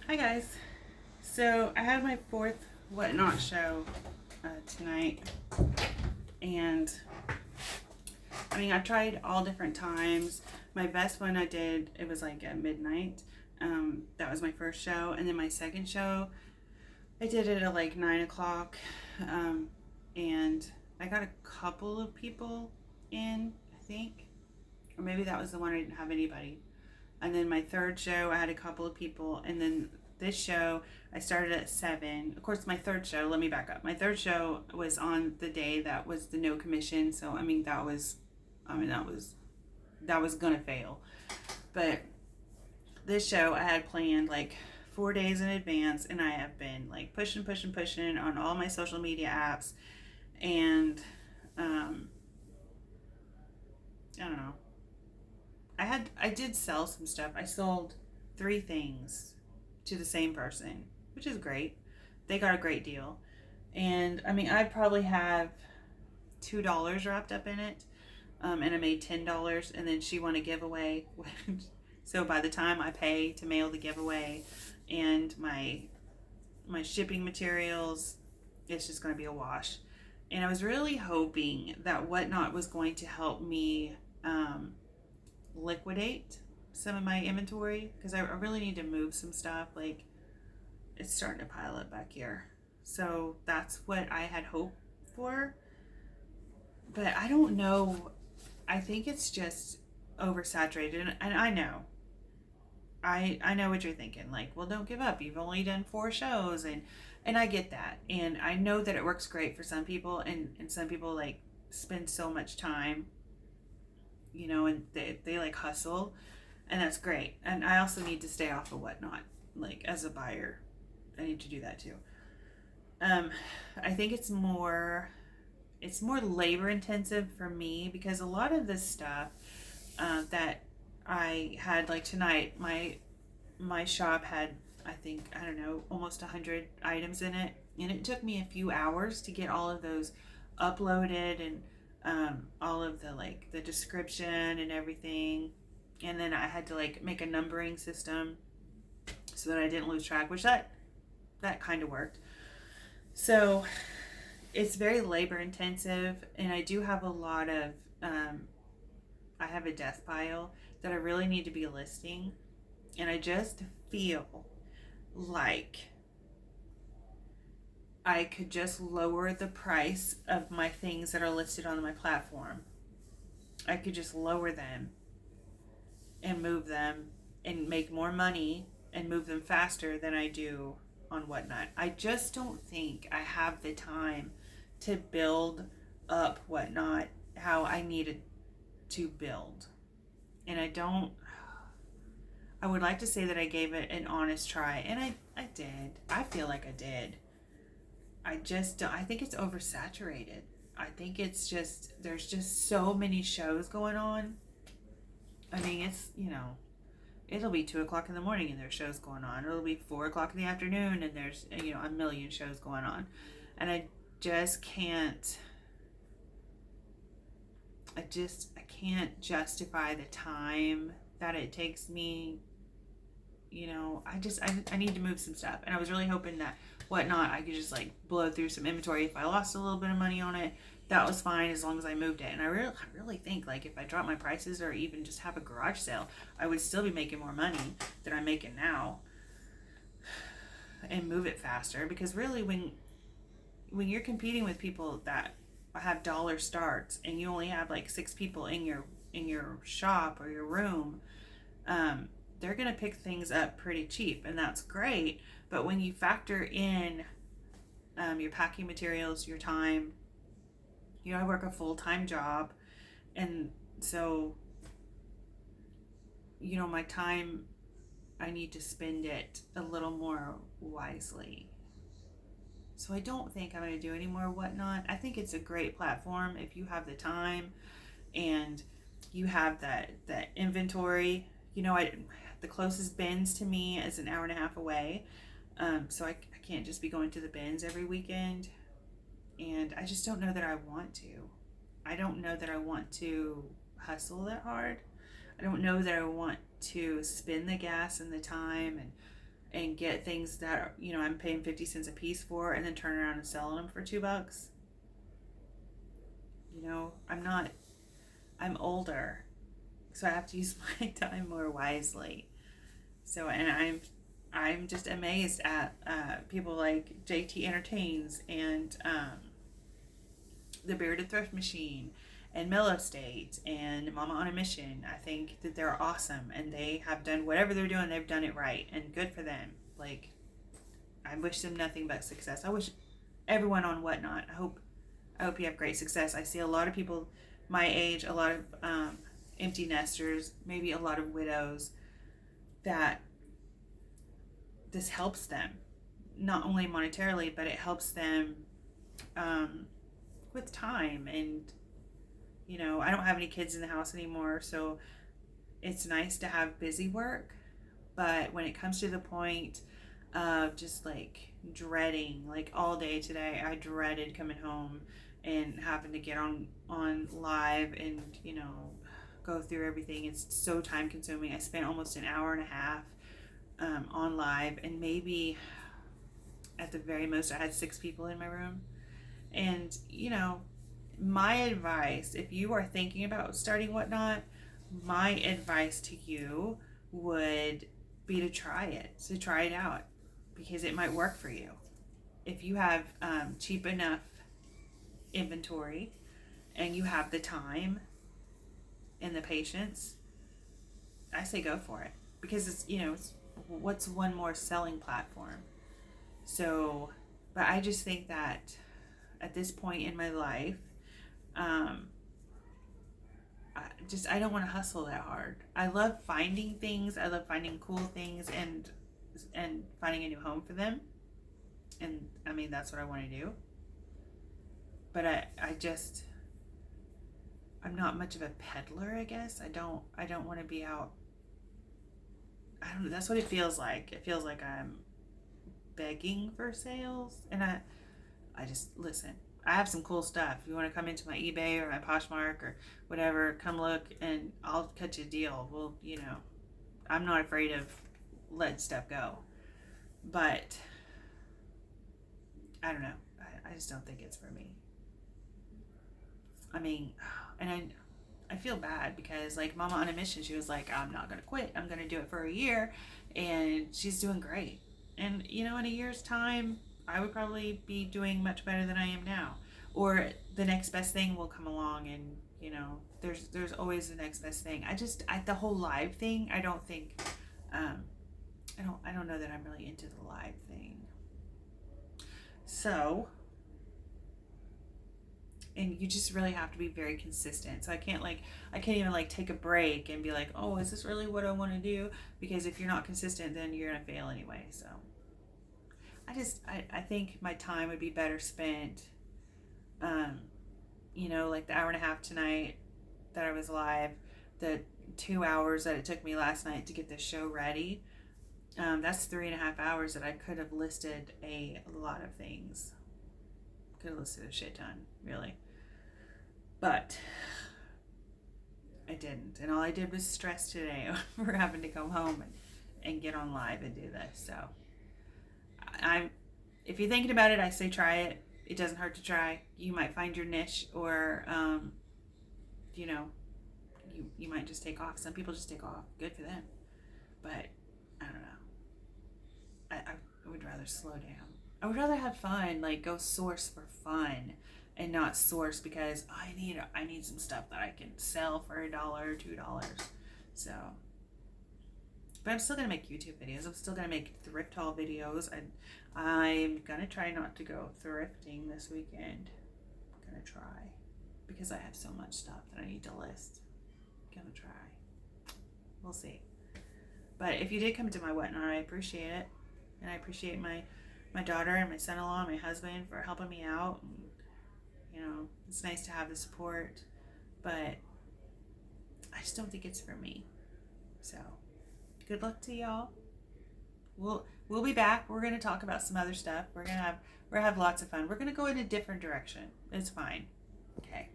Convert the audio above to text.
Hi guys. So I had my fourth Whatnot show tonight, and I tried all different times. My best one I did, it was like at midnight. That was my first show, and then my second show I did it at like 9 o'clock, and I got a couple of people in, I think, or maybe that was the one I didn't have anybody. And then my third show, I had a couple of people. And then this show, I started at 7. Of course, my third show, let me back up. My third show was on the day that was the no commission. So, that was going to fail. But this show, I had planned like 4 days in advance. And I have been like pushing on all my social media apps. And, I don't know. I did sell some stuff. I sold 3 things to the same person, which is great. They got a great deal. And I'd probably have $2 wrapped up in it. And I made $10, and then she won a giveaway. So by the time I pay to mail the giveaway and my shipping materials, it's just going to be a wash. And I was really hoping that Whatnot was going to help me liquidate some of my inventory, because I really need to move some stuff. Like, it's starting to pile up back here. So that's what I had hoped for. But I don't know. I think it's just oversaturated. And I know. I know what you're thinking. Like, well, don't give up. You've only done 4 shows. And I get that. And I know that it works great for some people. And some people, like, spend so much time, and they like hustle, and that's great. And I also need to stay off of Whatnot. Like, as a buyer, I need to do that too. I think it's more labor intensive for me, because a lot of this stuff that I had, like tonight, my shop had, I think, I don't know, almost 100 items in it, and it took me a few hours to get all of those uploaded, and all of the, like, the description and everything. And then I had to, like, make a numbering system so that I didn't lose track, which that kind of worked. So it's very labor intensive, and I do have a lot of I have a death pile that I really need to be listing, and I just feel like I could just lower the price of my things that are listed on my platform. I could just lower them and move them and make more money and move them faster than I do on Whatnot. I just don't think I have the time to build up Whatnot how I needed to build. And I would like to say that I gave it an honest try, and I did. I feel like I did. I just don't, I think it's oversaturated. I think it's just, there's just so many shows going on. It's, it'll be 2 o'clock in the morning and there's shows going on. It'll be 4 o'clock in the afternoon and there's, a million shows going on. And I just can't, I can't justify the time that it takes me. I need to move some stuff. And I was really hoping that Whatnot, I could just like blow through some inventory. If I lost a little bit of money on it, that was fine, as long as I moved it. And I really think, like, if I drop my prices or even just have a garage sale, I would still be making more money than I'm making now, and move it faster. Because really, when you're competing with people that have dollar starts, and you only have like 6 people in your shop or your room, they're gonna pick things up pretty cheap, and that's great. But when you factor in your packing materials, your time, I work a full-time job, and so, my time, I need to spend it a little more wisely. So I don't think I'm going to do any more Whatnot. I think it's a great platform if you have the time and you have that inventory. The closest bins to me is an hour and a half away. So I can't just be going to the bins every weekend. And I just don't know that I want to. I don't know that I want to hustle that hard. I don't know that I want to spend the gas and the time, and and get things that are, I'm paying 50 cents a piece for, and then turn around and selling them for $2. I'm older, so I have to use my time more wisely. So, and I'm just amazed at people like JT Entertains and the Bearded Thrift Machine and Mellow State and Mama on a Mission. I think that they're awesome, and they have done whatever they're doing, they've done it right, and good for them. Like, I wish them nothing but success. I wish everyone on Whatnot, I hope you have great success. I see a lot of people my age, a lot of empty nesters, maybe a lot of widows, that this helps them, not only monetarily, but it helps them with time. And I don't have any kids in the house anymore, so it's nice to have busy work. But when it comes to the point of just like dreading, like all day today, I dreaded coming home and having to get on live and go through everything. It's so time consuming. I spent almost an hour and a half on live, and maybe at the very most I had 6 people in my room. And my advice, if you are thinking about starting Whatnot, my advice to you would be to try it out, because it might work for you. If you have cheap enough inventory and you have the time and the patience, I say go for it, because it's what's one more selling platform. So, but I just think that at this point in my life, I don't want to hustle that hard. I love finding things. I love finding cool things and finding a new home for them. And I mean, that's what I want to do. But I'm not much of a peddler, I guess. I don't want to be out. I don't know. That's what it feels like. It feels like I'm begging for sales. And I just, listen, I have some cool stuff. If you want to come into my eBay or my Poshmark or whatever, come look and I'll cut you a deal. Well, I'm not afraid of letting stuff go. But I don't know. I just don't think it's for me. I mean, and I feel bad because, like, Mama on a Mission, she was like, I'm not going to quit. I'm going to do it for a year. And she's doing great. And, in a year's time, I would probably be doing much better than I am now. Or the next best thing will come along, and, there's always the next best thing. The whole live thing, I don't think, I don't know that I'm really into the live thing. So, and you just really have to be very consistent. So I can't even take a break and be like, oh, is this really what I want to do? Because if you're not consistent, then you're going to fail anyway. So I think my time would be better spent, like the hour and a half tonight that I was live, the 2 hours that it took me last night to get the show ready. That's 3.5 hours that I could have listed a lot of things. Could have listed a shit ton, really. But I didn't. And all I did was stress today over having to come home and get on live and do this. So if you're thinking about it, I say try it. It doesn't hurt to try. You might find your niche, or you might just take off. Some people just take off. Good for them. But I don't know. I would rather slow down. I would rather have fun, like go source for fun, and not source because I need some stuff that I can sell for $1 or $2. So, but I'm still gonna make YouTube videos. I'm still gonna make thrift haul videos. I'm gonna try not to go thrifting this weekend. I'm gonna try, because I have so much stuff that I need to list. I'm gonna try. We'll see. But if you did come to my Whatnot, I appreciate it, and I appreciate my daughter and my son-in-law and my husband for helping me out. And, it's nice to have the support, but I just don't think it's for me. So good luck to y'all. We'll be back. We're gonna talk about some other stuff. We're gonna have lots of fun. We're gonna go in a different direction. It's fine. Okay.